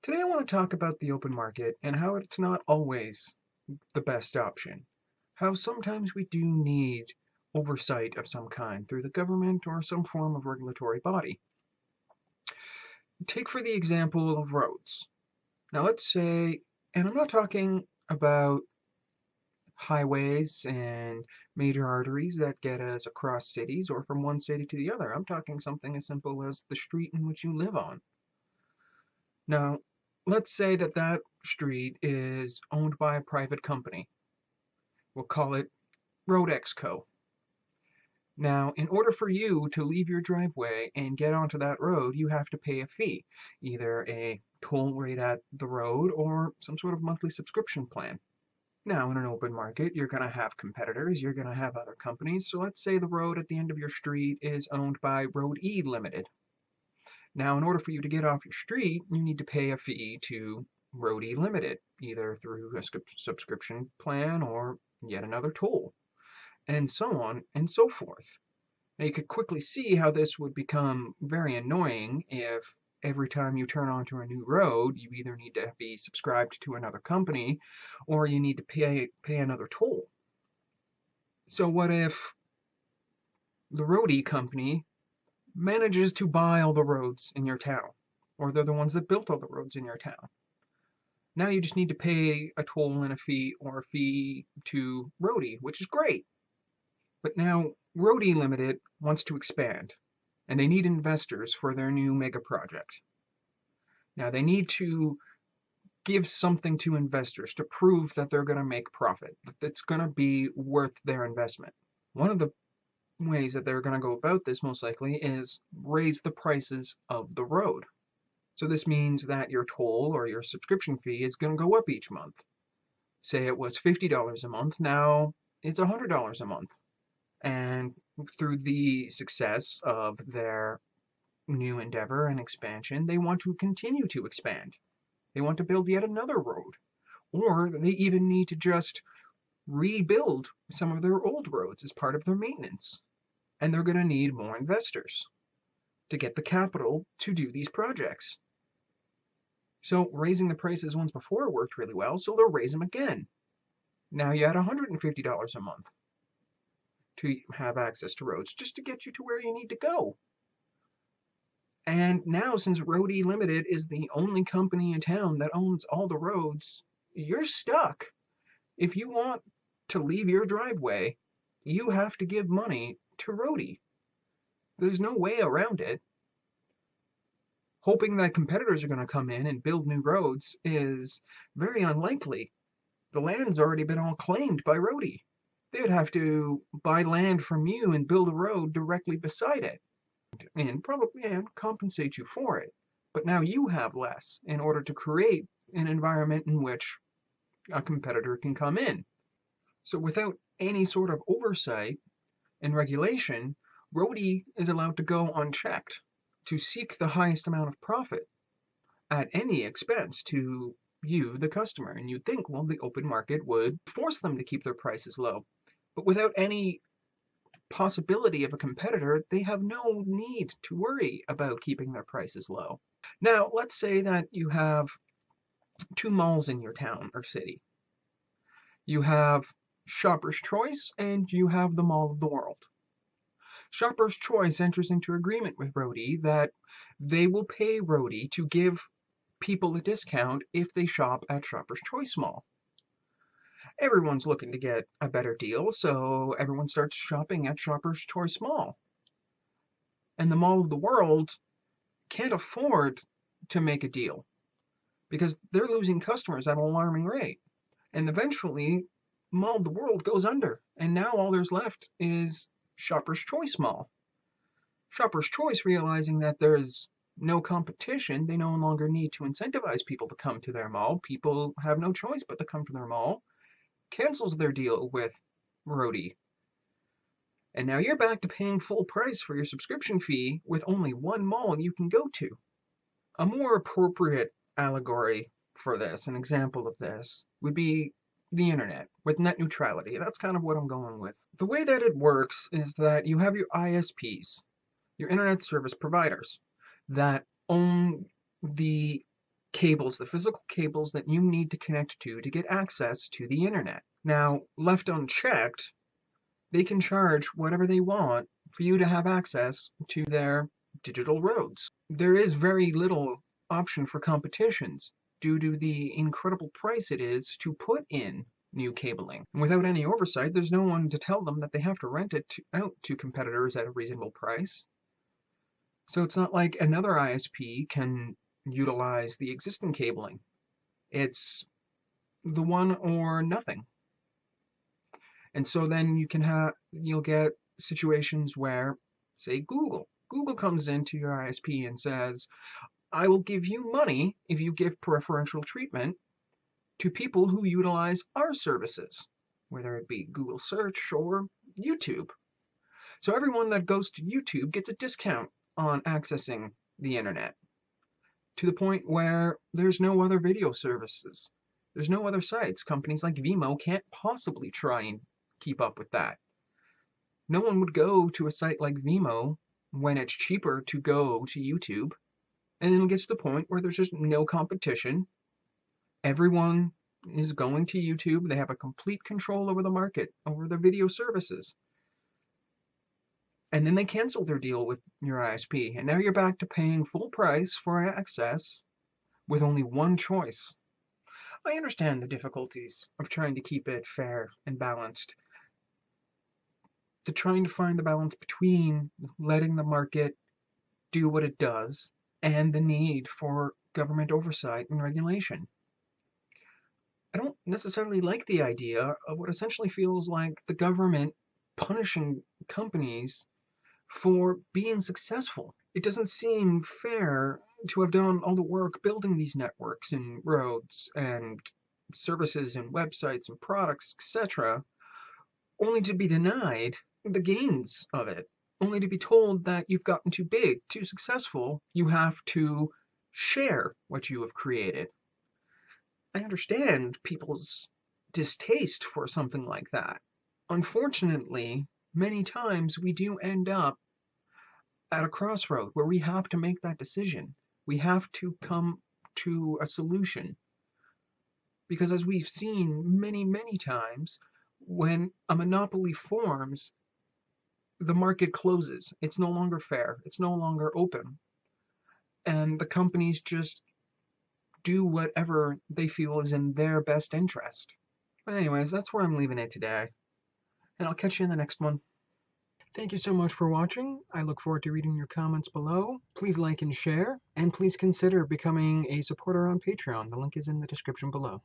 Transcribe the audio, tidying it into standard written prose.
Today I want to talk about the open market and how it's not always the best option. How sometimes we do need oversight of some kind through the government or some form of regulatory body. Take for the example of roads. Now let's say, and I'm not talking about highways and major arteries that get us across cities or from one city to the other. I'm talking something as simple as the street in which you live on. Now, let's say that that street is owned by a private company. We'll call it Road Co. Now, in order for you to leave your driveway and get onto that road, you have to pay a fee, either a toll rate at the road or some sort of monthly subscription plan. Now, in an open market, you're going to have competitors, you're going to have other companies. So let's say the road at the end of your street is owned by Road E Limited. Now, in order for you to get off your street, you need to pay a fee to Roadie Limited, either through a subscription plan or yet another toll, and so on and so forth. Now, you could quickly see how this would become very annoying if every time you turn onto a new road, you either need to be subscribed to another company or you need to pay another toll. So what if the Roadie company manages to buy all the roads in your town, or they're the ones that built all the roads in your town? Now you just need to pay a toll and a fee or a fee to Roadie, which is great. But now Roadie Limited wants to expand, and they need investors for their new mega project. Now they need to give something to investors to prove that they're going to make profit, that it's going to be worth their investment. One of the ways that they're going to go about this most likely is raise the prices of the road. So this means that your toll or your subscription fee is going to go up each month. Say it was $50 a month, now it's $100 a month. And through the success of their new endeavor and expansion, they want to continue to expand. They want to build yet another road. Or they even need to just rebuild some of their old roads as part of their maintenance. And they're going to need more investors to get the capital to do these projects. So raising the prices once before worked really well, so they'll raise them again. Now you add $150 a month to have access to roads, just to get you to where you need to go. And now, since Roadie Limited is the only company in town that owns all the roads, you're stuck. If you want to leave your driveway, you have to give money to Roadie. There's no way around it. Hoping that competitors are going to come in and build new roads is very unlikely. The land's already been all claimed by Roadie. They would have to buy land from you and build a road directly beside it, and probably compensate you for it. But now you have less in order to create an environment in which a competitor can come in. So without any sort of oversight and regulation, Roadie is allowed to go unchecked, to seek the highest amount of profit at any expense to you, the customer. And you'd think, well, the open market would force them to keep their prices low. But without any possibility of a competitor, they have no need to worry about keeping their prices low. Now, let's say that you have two malls in your town or city. You have Shopper's Choice and you have the Mall of the World. Shopper's Choice enters into agreement with Roadie that they will pay Roadie to give people a discount if they shop at Shopper's Choice Mall. Everyone's looking to get a better deal, so everyone starts shopping at Shopper's Choice Mall. And the Mall of the World can't afford to make a deal because they're losing customers at an alarming rate. And eventually, Mall of the World goes under, and now all there's left is Shopper's Choice Mall. Shopper's Choice, realizing that there's no competition, they no longer need to incentivize people to come to their mall. People have no choice but to come to their mall, cancels their deal with Roadie. And now you're back to paying full price for your subscription fee with only one mall you can go to. A more appropriate allegory for this, an example of this, would be the internet with net neutrality. That's kind of what I'm going with. The way that it works is that you have your ISPs, your internet service providers, that own the cables, the physical cables that you need to connect to get access to the internet. Now, left unchecked, they can charge whatever they want for you to have access to their digital roads. There is very little option for competitions due to the incredible price it is to put in new cabling. And without any oversight, there's no one to tell them that they have to rent it out to competitors at a reasonable price. So it's not like another ISP can utilize the existing cabling. It's the one or nothing. And so then you'll get situations where, say, Google comes into your ISP and says, I will give you money if you give preferential treatment to people who utilize our services, whether it be Google search or YouTube. So everyone that goes to YouTube gets a discount on accessing the internet, to the point where there's no other video services. There's no other sites. Companies like Vimeo can't possibly try and keep up with that. No one would go to a site like Vimeo when it's cheaper to go to YouTube. And then it gets to the point where there's just no competition. Everyone is going to YouTube. They have a complete control over the market, over their video services. And then they cancel their deal with your ISP. And now you're back to paying full price for access with only one choice. I understand the difficulties of trying to keep it fair and balanced. Trying to find the balance between letting the market do what it does and the need for government oversight and regulation. I don't necessarily like the idea of what essentially feels like the government punishing companies for being successful. It doesn't seem fair to have done all the work building these networks and roads and services and websites and products, etc., only to be denied the gains of it, only to be told that you've gotten too big, too successful, you have to share what you have created. I understand people's distaste for something like that. Unfortunately, many times we do end up at a crossroad where we have to make that decision. We have to come to a solution. Because as we've seen many, many times, when a monopoly forms, the market closes. It's no longer fair. It's no longer open. And the companies just do whatever they feel is in their best interest. But anyways, that's where I'm leaving it today. And I'll catch you in the next one. Thank you so much for watching. I look forward to reading your comments below. Please like and share, and please consider becoming a supporter on Patreon. The link is in the description below.